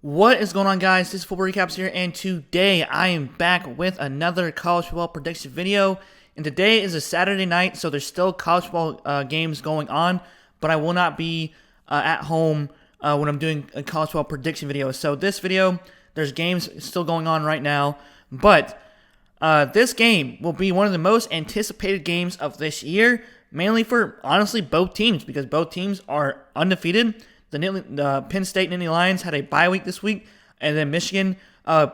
What is going on, guys? This is Football Recaps here, and today I am back with another college football prediction video. And today is a Saturday night, so there's still college football games going on, but I will not be at home when I'm doing a college football prediction video. So this video, there's games still going on right now, but this game will be one of the most anticipated games of this year, mainly for, honestly, both teams, because both teams are undefeated. The Penn State Nittany Lions had a bye week this week, and then Michigan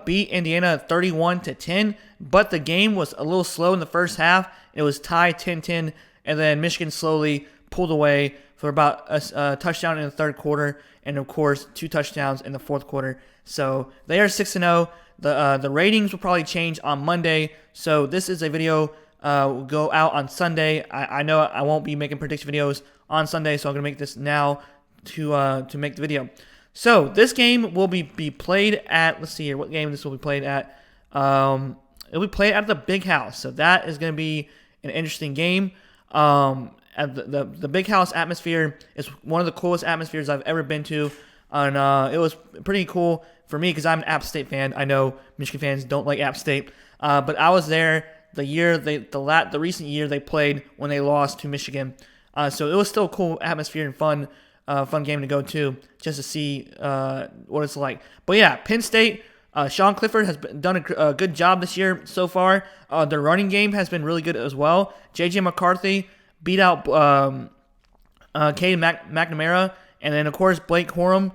beat Indiana 31-10. But the game was a little slow in the first half. It was tied 10-10, and then Michigan slowly pulled away for about a touchdown in the third quarter, and of course 2 touchdowns in the fourth quarter. So they are 6-0. The ratings will probably change on Monday. So this is a video will go out on Sunday. I know I won't be making prediction videos on Sunday, so I'm gonna make this now to make the video. So this game will be played at, let's see here, what game this will be played at. It'll be played at the Big House, so that is going to be an interesting game. At the Big House atmosphere is one of the coolest atmospheres I've ever been to, and it was pretty cool for me because I'm an App State fan. I know Michigan fans don't like App State, but I was there the recent year they played when they lost to Michigan, so it was still a cool atmosphere and fun game to go to, just to see what it's like. But yeah, Penn State, Sean Clifford has done a good job this year so far. Their running game has been really good as well. J.J. McCarthy beat out Cade McNamara, and then of course Blake Corum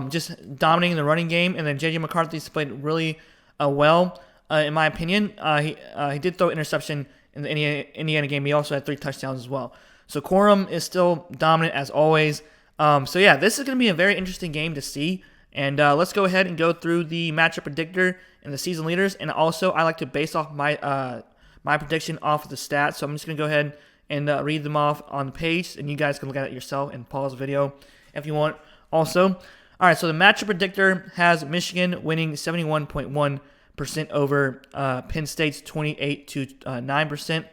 just dominating the running game. And then J.J. McCarthy's played really well, in my opinion. He did throw an interception in the Indiana game. He also had 3 touchdowns as well. So Corum is still dominant as always. So yeah, this is going to be a very interesting game to see. And let's go ahead and go through the matchup predictor and the season leaders. And also, I like to base off my my prediction off of the stats. So I'm just going to go ahead and read them off on the page. And you guys can look at it yourself and pause the video if you want also. All right, so the matchup predictor has Michigan winning 71.1% over Penn State's 28-9%.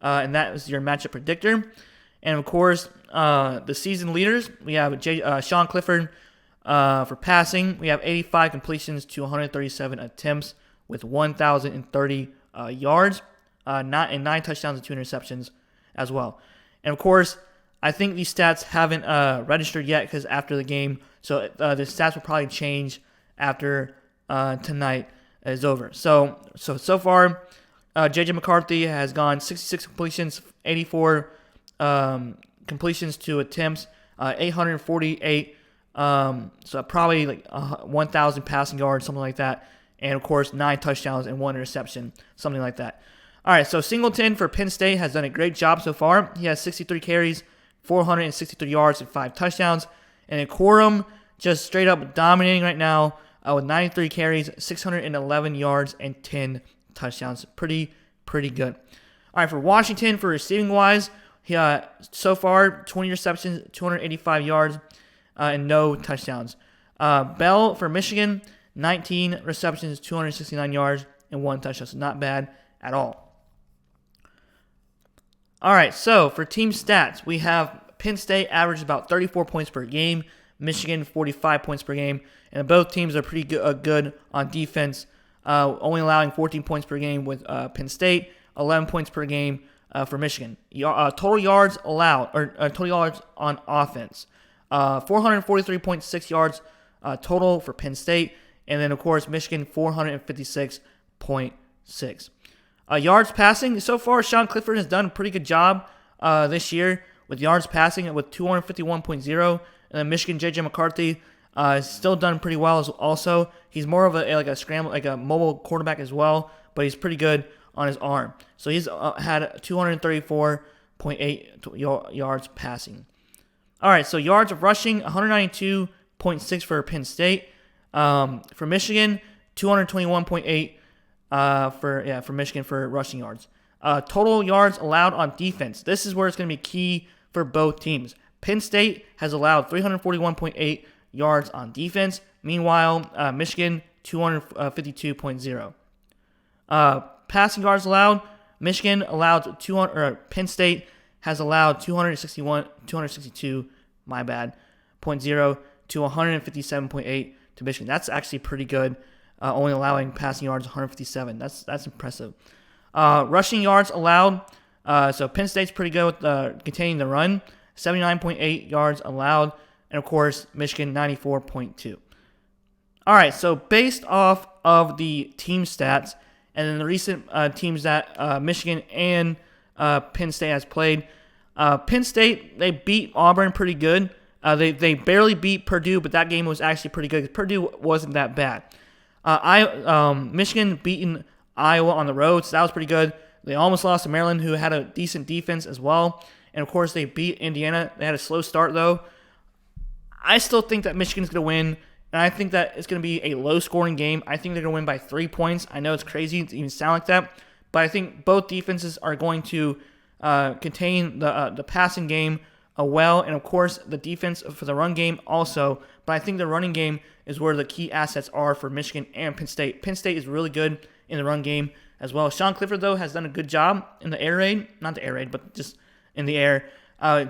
And that is your matchup predictor. And of course, the season leaders, we have Sean Clifford for passing. We have 85 completions to 137 attempts with 1,030 yards, and 9 touchdowns and 2 interceptions as well. And of course, I think these stats haven't registered yet because after the game, so the stats will probably change after tonight is over. So far, J.J. McCarthy has gone 66 completions, 84 completions to attempts, 848, so probably like 1,000 passing yards, something like that, and of course 9 touchdowns and 1 interception, something like that. All right, so Singleton for Penn State has done a great job so far. He has 63 carries, 463 yards, and 5 touchdowns. And then Corum just straight up dominating right now with 93 carries, 611 yards, and 10 touchdowns. Pretty good. All right, for Washington, for receiving wise, so far 20 receptions, 285 yards, and no touchdowns. Bell for Michigan, 19 receptions, 269 yards, and 1 touchdown. So not bad at all. All right, so for team stats, we have Penn State averaged about 34 points per game, Michigan 45 points per game, and both teams are pretty good on defense, only allowing 14 points per game with Penn State, 11 points per game for Michigan. Total yards allowed, or total yards on offense, 443.6 yards total for Penn State, and then of course Michigan 456.6. Yards passing, so far Sean Clifford has done a pretty good job this year with yards passing with 251.0, and then Michigan J.J. McCarthy has still done pretty well also. He's more of a scramble, like a mobile quarterback as well, but he's pretty good on his arm. So he's had 234.8 yards passing. All right, so yards of rushing, 192.6 for Penn State. For Michigan, 221.8 for Michigan for rushing yards. Total yards allowed on defense. This is where it's going to be key for both teams. Penn State has allowed 341.8 yards on defense. Meanwhile, Michigan 252.0. Passing yards allowed. Michigan allowed 200. Penn State has allowed 262. My bad. 0.0 to 157.8 to Michigan. That's actually pretty good, only allowing passing yards 157. That's impressive. Rushing yards allowed, so Penn State's pretty good with containing the run, 79.8 yards allowed, and of course, Michigan 94.2. All right, so based off of the team stats and then the recent teams that Michigan and Penn State has played, Penn State, they beat Auburn pretty good. They barely beat Purdue, but that game was actually pretty good. Purdue wasn't that bad. Michigan beating Iowa on the road, so that was pretty good. They almost lost to Maryland, who had a decent defense as well. And, of course, they beat Indiana. They had a slow start, though. I still think that Michigan's going to win, and I think that it's going to be a low-scoring game. I think they're going to win by 3 points. I know it's crazy to even sound like that, but I think both defenses are going to contain the passing game well, and, of course, the defense for the run game also. But I think the running game is where the key assets are for Michigan and Penn State. Penn State is really good in the run game as well. Sean Clifford, though, has done a good job in the air raid. Not the air raid, but just in the air.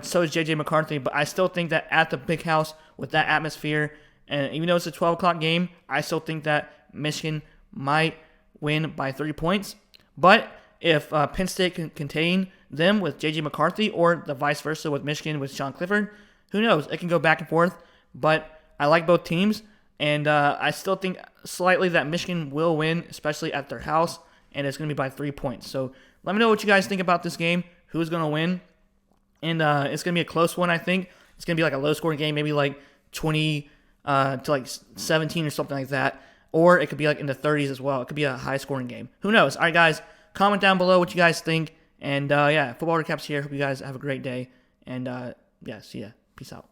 So is J.J. McCarthy. But I still think that at the Big House with that atmosphere, and even though it's a 12 o'clock game, I still think that Michigan might win by 3 points. But if Penn State can contain them with J.J. McCarthy or the vice versa with Michigan with Sean Clifford, who knows? It can go back and forth. But I like both teams, and I still think slightly that Michigan will win, especially at their house, and it's going to be by 3 points. So let me know what you guys think about this game, who's going to win. And it's going to be a close one, I think. It's going to be like a low-scoring game, maybe like 20 to like 17 or something like that. Or it could be like in the 30s as well. It could be a high-scoring game. Who knows? All right, guys, comment down below what you guys think. And, yeah, Football Recaps here. Hope you guys have a great day. And, yeah, see ya. Peace out.